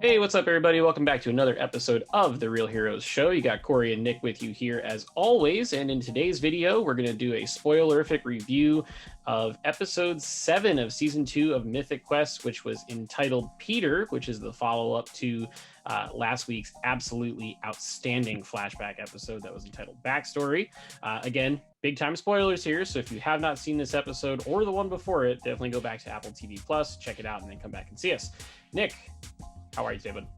Hey, what's up, everybody? Welcome back to another episode of The Real Heroes Show. You got Cory and Nick with you here as always. And in today's video, we're going to do a spoilerific review of episode 7 of season 2 of Mythic Quest, which was entitled Peter, which is the follow-up to last week's absolutely outstanding flashback episode that was entitled Backstory. Again, big time spoilers here. So if you have not seen this episode or the one before it, definitely go back to AppleTV Plus, check it out, and then come back and see us. Nick, how are you today, bud?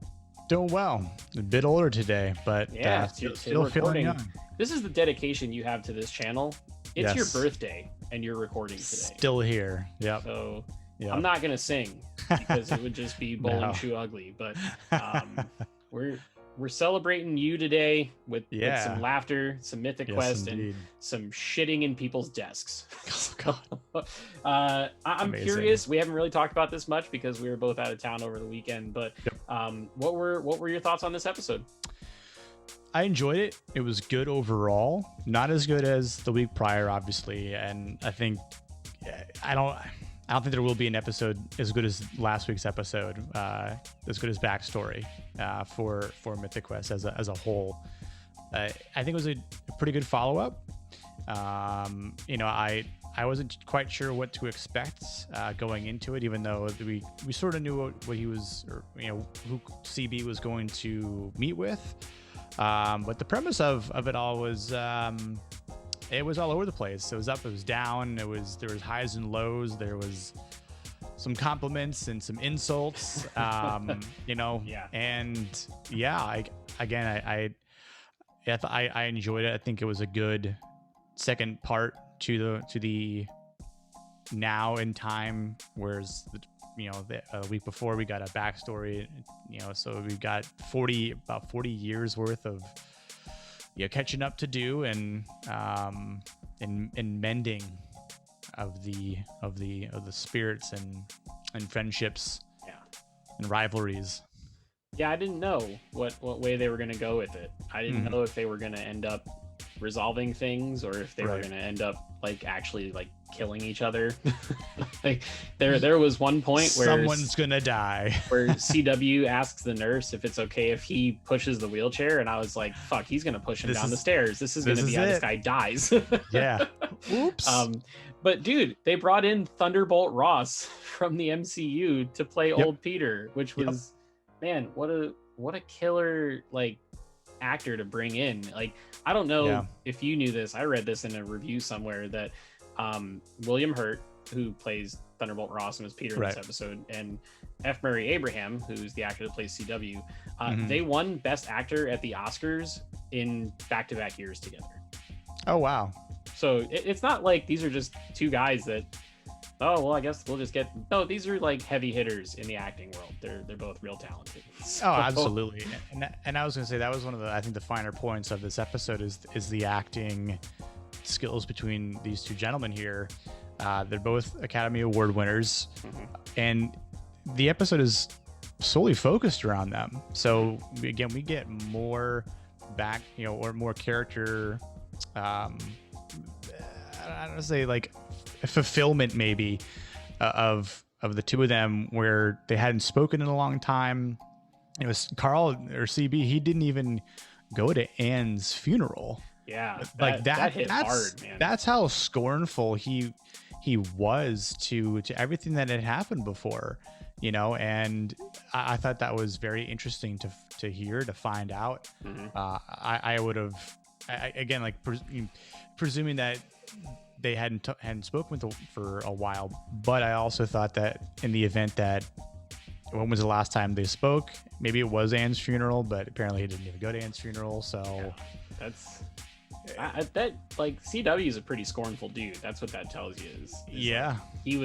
Doing well. A bit older today, but yeah, still feeling young. This is the dedication you have to this channel. It's Yes. your birthday, and you're recording today. Still here. Yep. So Yep. I'm not gonna sing because it would just be bowling No. shoe ugly. But we're celebrating you today with some laughter, some Mythic Quest, indeed. and some shitting in people's desks. Oh, God. I'm Amazing. curious. We haven't really talked about this much because we were both out of town over the weekend. But what were your thoughts on this episode? I enjoyed it. It was good overall. Not as good as the week prior, obviously. And I think I don't think there will be an episode as good as last week's episode, as good as Backstory for Mythic Quest as a whole. I think it was a pretty good follow-up. I wasn't quite sure what to expect going into it, even though we sort of knew what he was, or who CB was going to meet with. But the premise of it all was it was all over the place. It was up, it was down. There was highs and lows. There was some compliments and some insults. Yeah. And yeah, I enjoyed it. I think it was a good second part to the now in time, whereas the week before we got a backstory, so we've got about 40 years worth of catching up to do, and mending of the spirits and friendships, and rivalries. Yeah, I didn't know what way they were going to go with it. I didn't know if they were going to end up resolving things or if they were going to end up actually killing each other. There was one point where someone's gonna die, where CW asks the nurse if it's okay if he pushes the wheelchair, and I was like, fuck, he's gonna push him down the stairs. This is gonna be how this guy dies. Yeah. Oops. But dude, they brought in Thunderbolt Ross from the MCU to play old Peter, which was man, what a killer actor to bring in. I don't know if you knew this. I read this in a review somewhere that William Hurt, who plays Thunderbolt Ross and was Peter in this episode, and F. Murray Abraham, who's the actor that plays CW, they won Best Actor at the Oscars in back-to-back years together. Oh wow. So it's not like these are just two guys that, oh well, I guess we'll just get. No, these are heavy hitters in the acting world. They're both real talented. So. Oh, absolutely. And I was gonna say that was one of the finer points of this episode is the acting skills between these two gentlemen here. They're both Academy Award winners, and the episode is solely focused around them. So we get more back, or more character. I don't want to say fulfillment maybe of the two of them, where they hadn't spoken in a long time. It was Carl, or CB. He didn't even go to Anne's funeral. Yeah, that hit hard, man. That's how scornful he was to everything that had happened before, and I thought that was very interesting to hear, to find out. I would have, again, presuming that they hadn't spoken with for a while, but I also thought that in the event that, when was the last time they spoke? Maybe it was Anne's funeral, but apparently he didn't even go to Anne's funeral. So that's CW is a pretty scornful dude. That's what that tells you. Is he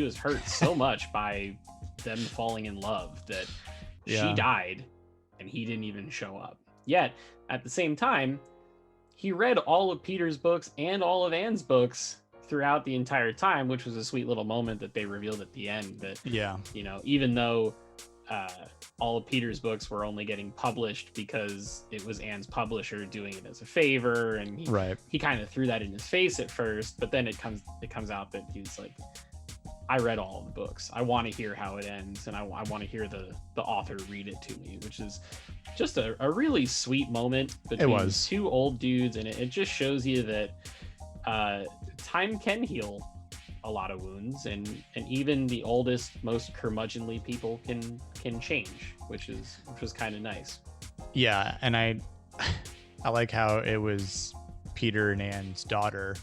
was hurt so much by them falling in love that she died, and he didn't even show up. Yet at the same time, he read all of Peter's books and all of Anne's books throughout the entire time, which was a sweet little moment that they revealed at the end. That even though all of Peter's books were only getting published because it was Anne's publisher doing it as a favor, and he kind of threw that in his face at first, but then it comes out that he was I read all of the books. I want to hear how it ends, and I want to hear the author read it to me, which is just a really sweet moment between two old dudes, and it just shows you that time can heal a lot of wounds, and even the oldest, most curmudgeonly people can change, which was kind of nice. Yeah, and I like how it was Peter and Anne's daughter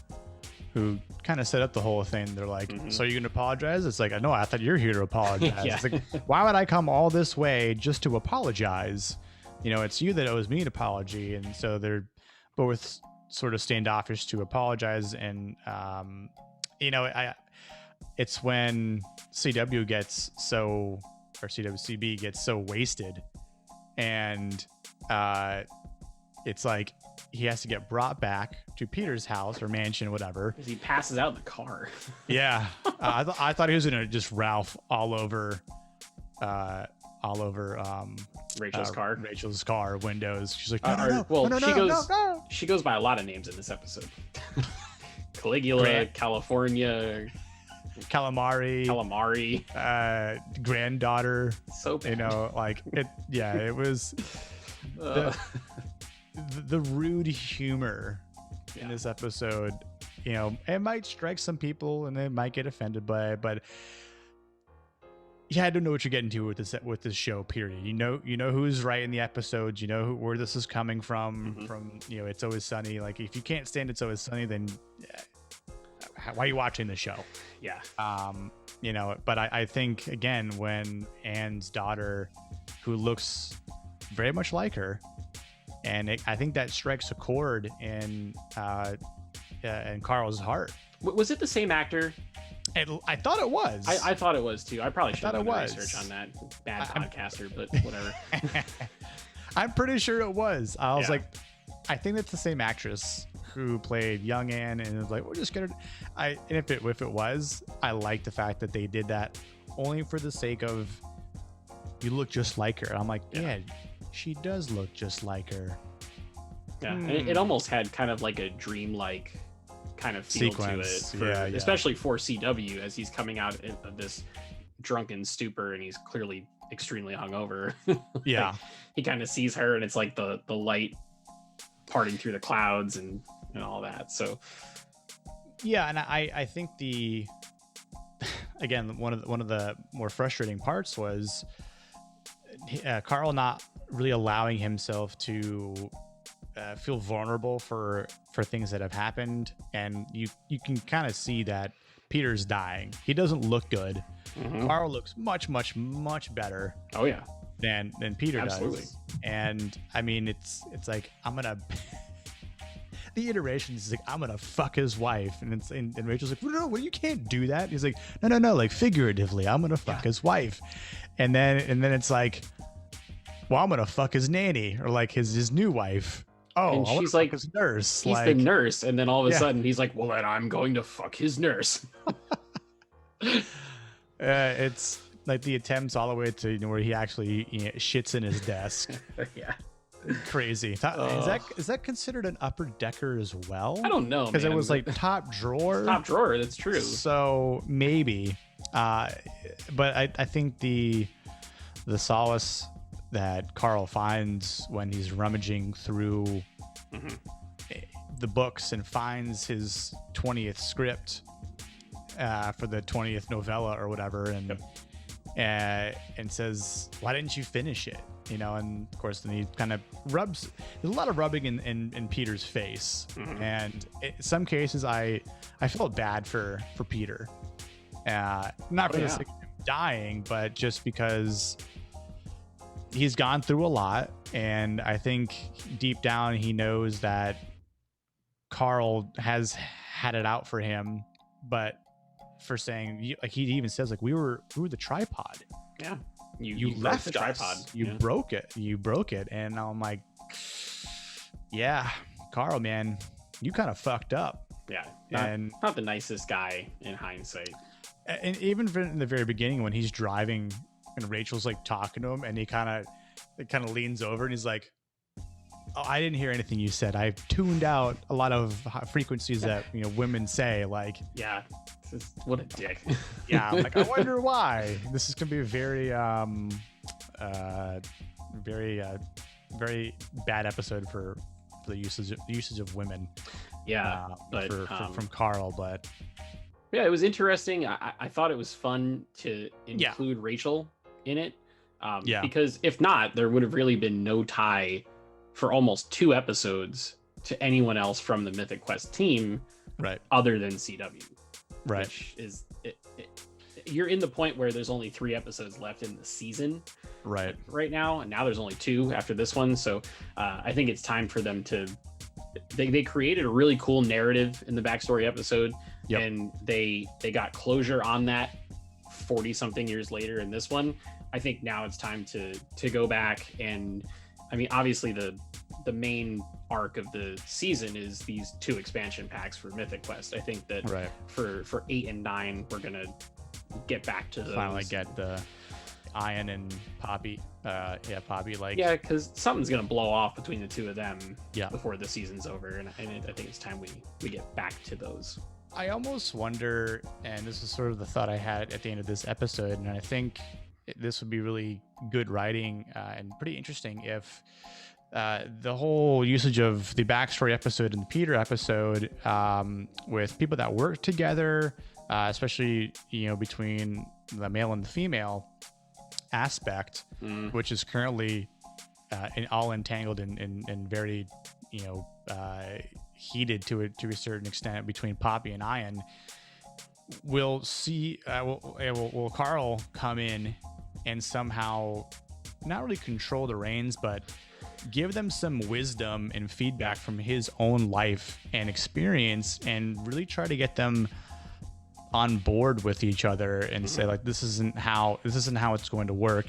who kind of set up the whole thing. They're like, so you're gonna apologize? It's like, no, I thought you're here to apologize. Yeah. It's like, why would I come all this way just to apologize? You know, it's you that owes me an apology. And so they're both sort of standoffish to apologize. And you know, it's when CW gets so, or CWCB gets so wasted, and it's like he has to get brought back to Peter's house or mansion, whatever. He passes out in the car. Yeah, I thought he was gonna just Ralph all over Rachel's car windows. She's like, no. She goes by a lot of names in this episode. Caligula, California, Calamari, granddaughter. So bad. You know, like it. Yeah, it was the rude humor in this episode. You know, it might strike some people and they might get offended by it, but I don't know what you're getting to with this show. Period. You know who's right in the episodes. You know where this is coming from. From It's Always Sunny. Like, if you can't stand It's Always Sunny, then why are you watching the show? Yeah. But I think, again, when Anne's daughter, who looks very much like her, and I think that strikes a chord in Carl's heart. Was it the same actor? I thought it was. I thought it was too. I probably should have done research on that. Bad podcaster, but whatever. I'm pretty sure it was. I was like, I think that's the same actress who played young Anne, and it was like, we're just gonna. And if it was, I like the fact that they did that only for the sake of, you look just like her. And I'm like, yeah, she does look just like her. Yeah, and it almost had kind of like a dreamlike kind of feel sequence to it, especially for CW, as he's coming out of this drunken stupor and he's clearly extremely hungover. Yeah. He kind of sees her and it's like the light parting through the clouds and all that. So yeah, and I think again, one of the more frustrating parts was Carl not really allowing himself to feel vulnerable for things that have happened, and you can kind of see that Peter's dying. He doesn't look good. Carl looks much better. Oh yeah, than Peter Absolutely. does. And I mean, it's like, I'm gonna the iterations is like, I'm gonna fuck his wife, and Rachel's like, no, well, you can't do that. He's like, no, like figuratively, I'm gonna fuck his wife, and then it's like, well, I'm gonna fuck his nanny, or like his new wife. Oh, and she's like, his nurse. He's the nurse, and then all of a sudden he's like, well, then I'm going to fuck his nurse. It's like the attempts all the way to where he actually shits in his desk. Yeah, crazy. Is that considered an upper decker as well? I don't know, because it was like top drawer. Top drawer. That's true. So maybe, but I think the solace that Carl finds when he's rummaging through the books and finds his 20th script for the 20th novella or whatever, and says, why didn't you finish it? And of course then he kind of rubs. There's a lot of rubbing in Peter's face, and in some cases I felt bad for Peter, not for the sake of him dying, but just because he's gone through a lot, and I think deep down he knows that Carl has had it out for him, but for saying, like, he even says, like, we were the tripod. Yeah, you left the tripod. You broke it, and I'm like, yeah, Carl, man, you kind of fucked up. Yeah, not the nicest guy in hindsight. And even in the very beginning when he's driving and Rachel's like talking to him, and he kind of leans over and he's like, Oh, I didn't hear anything you said. I tuned out a lot of frequencies that women say. Like, Yeah, what a dick. yeah, I'm like, I wonder why. This is gonna be a very very very bad episode for the usage of women. Yeah, but from Carl, but yeah, it was interesting. I thought it was fun to include Rachel in it. Because if not, there would have really been no tie for almost 2 episodes to anyone else from the Mythic Quest team, right? Other than CW, right? Which is you're in the point where there's only 3 episodes left in the season, right now, and now there's only 2 after this one. So I think it's time for them to. They created a really cool narrative in the backstory episode, and they got closure on that 40 something years later in this one. I think now it's time to go back, and I mean, obviously the main arc of the season is these 2 expansion packs for Mythic Quest. I think that for 8 and 9 we're gonna get back to those. Finally get the Ian and Poppy. Poppy, like, because something's gonna blow off between the 2 of them before the season's over, and I think it's time we get back to those. I almost wonder, and this is sort of the thought I had at the end of this episode, and I think this would be really good writing and pretty interesting if the whole usage of the backstory episode and the Peter episode with people that work together, especially between the male and the female aspect, which is currently all entangled and very heated to a certain extent between Poppy and Ian. We'll see. Will Carl come in and somehow not really control the reins, but give them some wisdom and feedback from his own life and experience, and really try to get them on board with each other and say, like, this isn't how it's going to work.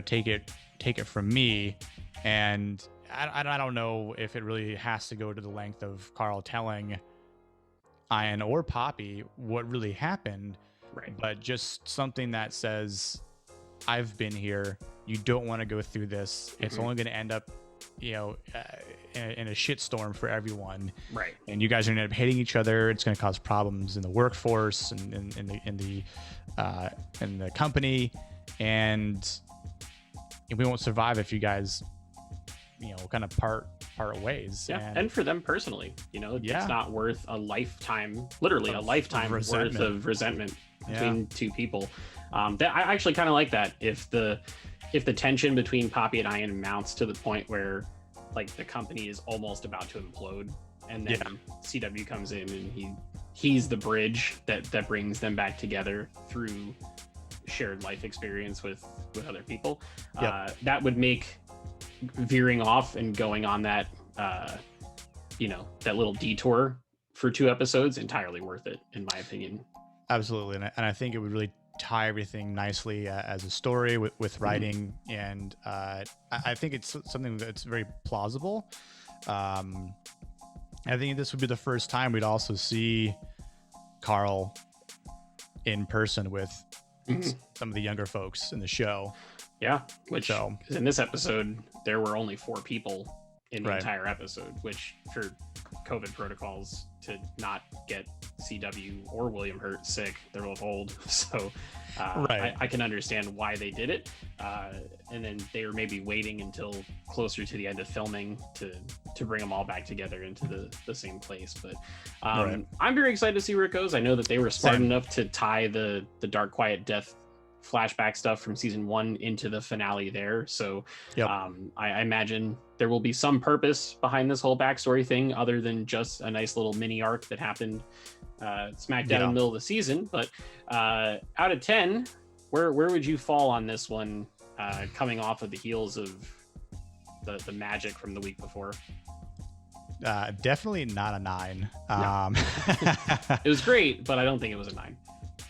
Take it from me. And I don't know if it really has to go to the length of Carl telling Ian or Poppy what really happened, but just something that says, I've been here. You don't want to go through this. It's only going to end up, in a shitstorm for everyone. Right. And you guys are going to end up hating each other. It's going to cause problems in the workforce and in the company, and we won't survive if you guys, kind of part ways. Yeah, and for them personally, it's not worth a lifetime, literally a lifetime worth of resentment between 2 people. That I actually kind of like that. If the tension between Poppy and Ian mounts to the point where, like, the company is almost about to implode, and then CW comes in and he's the bridge that brings them back together through shared life experience with other people. That would make veering off and going on that that little detour for 2 episodes entirely worth it, in my opinion. Absolutely. And I think it would really tie everything nicely as a story with writing. And I think it's something that's very plausible. I think this would be the first time we'd also see Carl in person with some of the younger folks in the show. Yeah, which in this episode, there were only 4 people in the entire episode, which for COVID protocols, to not get CW or William Hurt sick, they're both old. So I can understand why they did it. And then they were maybe waiting until closer to the end of filming to bring them all back together into the same place. But I'm very excited to see where it goes. I know that they were smart enough to tie the Dark Quiet Death flashback stuff from season 1 into the finale there. So I imagine there will be some purpose behind this whole backstory thing, other than just a nice little mini arc that happened smack dab in the middle of the season. But out of 10, where would you fall on this one, coming off of the heels of the magic from the week before? Definitely not a 9. No. It was great, but I don't think it was a 9.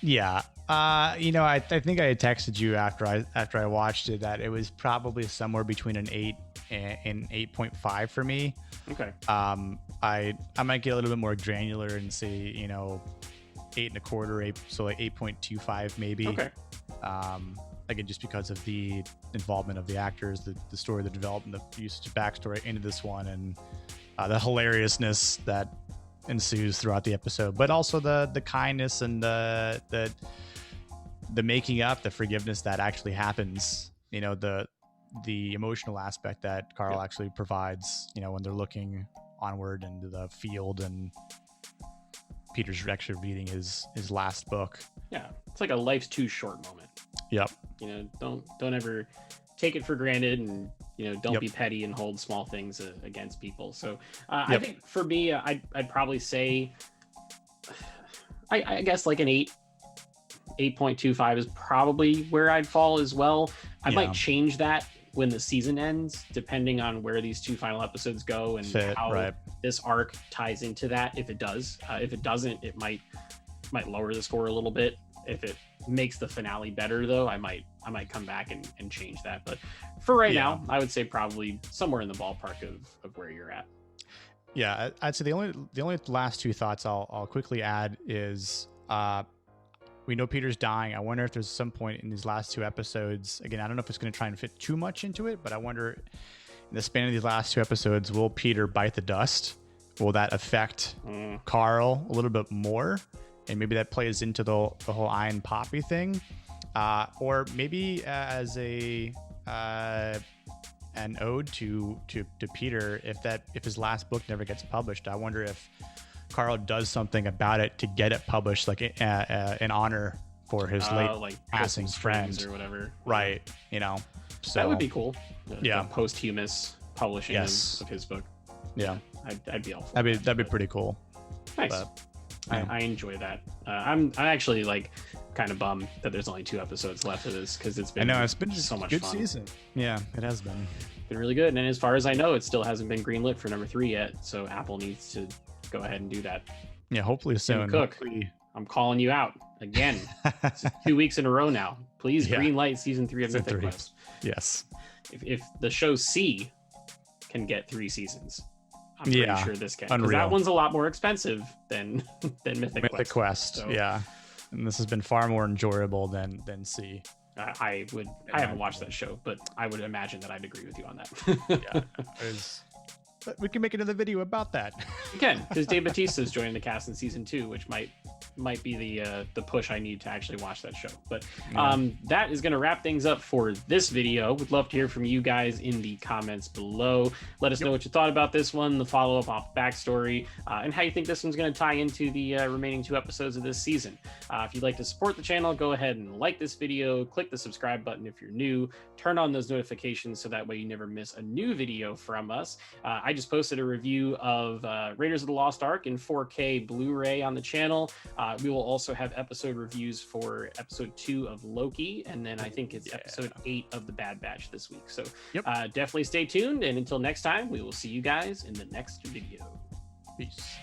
Yeah. I think I had texted you after I watched it that it was probably somewhere between an 8 and 8.5 for me. Okay. I might get a little bit more granular and say, 8 1/4, 8, so like 8.25 maybe. Okay. again, just because of the involvement of the actors, the story, the development, the usage of backstory into this one, and the hilariousness that ensues throughout the episode, but also the kindness and the making up, the forgiveness that actually happens. The emotional aspect that Carl actually provides. When they're looking onward into the field and Peter's actually reading his last book. Yeah, it's like a life's too short moment. Yep. Don't ever take it for granted, and don't be petty and hold small things against people. So I think for me, I'd probably say, I guess like an 8.25 is probably where I'd fall as well. I might change that when the season ends, depending on where these two final episodes go and how this arc ties into that. If it does, if it doesn't, it might lower the score a little bit. If it makes the finale better, though, I might come back and change that. But for right now, I would say probably somewhere in the ballpark of where you're at. Yeah, I'd say the only last two thoughts I'll quickly add is we know Peter's dying. I wonder if there's some point in these last two episodes. Again, I don't know if it's going to try and fit too much into it, but I wonder in the span of these last two episodes, will Peter bite the dust? Will that affect Carl a little bit more? And maybe that plays into the whole Iron Poppy thing, or maybe as an ode to Peter. If his last book never gets published, I wonder if Carl does something about it to get it published, like in honor for his late passing friend or whatever. Right. So that would be cool. The posthumous publishing of his book. Yeah. I'd be all for that'd be pretty cool. Nice. But, I enjoy that. I'm actually kind of bummed that there's only 2 episodes left of this, because it's been so much good fun. Season. Yeah, it has been really good. And as far as I know, it still hasn't been greenlit for number 3 yet. So Apple needs to go ahead and do that. Yeah, hopefully soon. Cook, I'm calling you out again. It's 2 weeks in a row now. Please greenlight season 3 of Mythic Quest. Yes. If the show C can get 3 seasons, I'm pretty sure this can. Because that one's a lot more expensive than Mythic Quest. So, yeah. And this has been far more enjoyable than C. I haven't watched that show, but I would imagine that I'd agree with you on that. But we can make another video about that. We can, because Dave Bautista's joining the cast in season 2, which might be the push I need to actually watch that show. But that is going to wrap things up for this video. Would love to hear from you guys in the comments below. Let us know what you thought about this one, the follow-up off backstory, and how you think this one's going to tie into the remaining 2 episodes of this season. If you'd like to support the channel, go ahead and like this video, click the subscribe button if you're new, turn on those notifications so that way you never miss a new video from us. I just posted a review of Raiders of the Lost Ark in 4K Blu-ray on the channel. We will also have episode reviews for episode 2 of Loki, and then I think it's episode 8 of The Bad Batch this week. So definitely stay tuned, and until next time, we will see you guys in the next video. Peace.